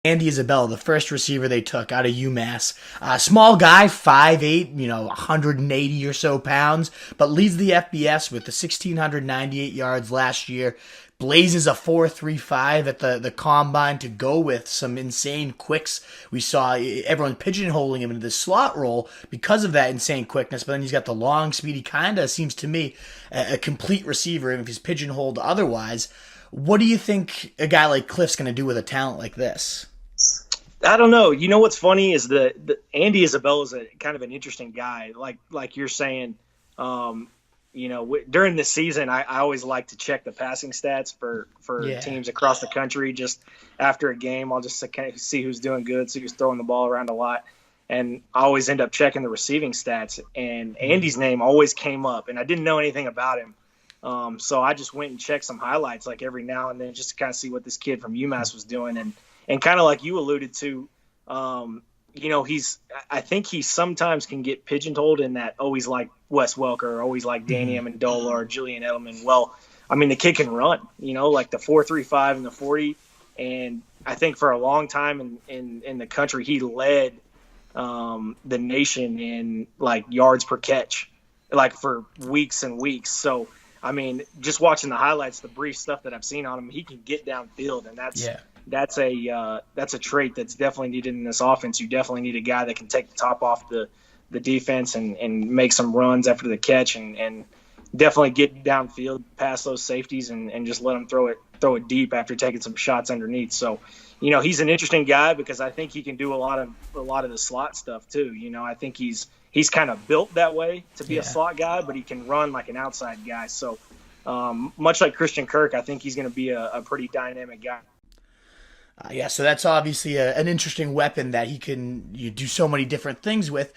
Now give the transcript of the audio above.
Andy Isabella, the first receiver they took out of UMass. Small guy, 5'8", 180 or so pounds, but leads the FBS with the 1,698 yards last year. Blazes a 4.35 at the combine to go with some insane quicks. We saw everyone pigeonholing him into the slot role because of that insane quickness, but then he's got the long speed. He kind of seems to me a complete receiver, even if he's pigeonholed otherwise. What do you think a guy like Kliff's going to do with a talent like this? I don't know. You know what's funny is the Andy Isabella is a kind of an interesting guy. Like you're saying, during the season, I always like to check the passing stats for teams across the country. Just after a game, I'll just kind of see who's doing good, see who's throwing the ball around a lot, and I always end up checking the receiving stats. And Andy's name always came up, and I didn't know anything about him. So I just went and checked some highlights like every now and then just to kind of see what this kid from UMass was doing. And kind of like you alluded to, I think he sometimes can get pigeonholed in that, he's like Wes Welker, or always like Danny Amendola or Julian Edelman. Well, I mean, the kid can run, like the 4.35 and the 40. And I think for a long time in the country, he led the nation in like yards per catch, like for weeks and weeks. So, I mean, just watching the highlights, the brief stuff that I've seen on him, he can get downfield, and that's a trait that's definitely needed in this offense. You definitely need a guy that can take the top off the defense and make some runs after the catch and definitely get downfield past those safeties and just let them throw it deep after taking some shots underneath. So, he's an interesting guy because I think he can do a lot of the slot stuff too. I think he's kind of built that way to be a slot guy, but he can run like an outside guy. So much like Christian Kirk, I think he's going to be a pretty dynamic guy. So that's obviously an interesting weapon that he can do so many different things with.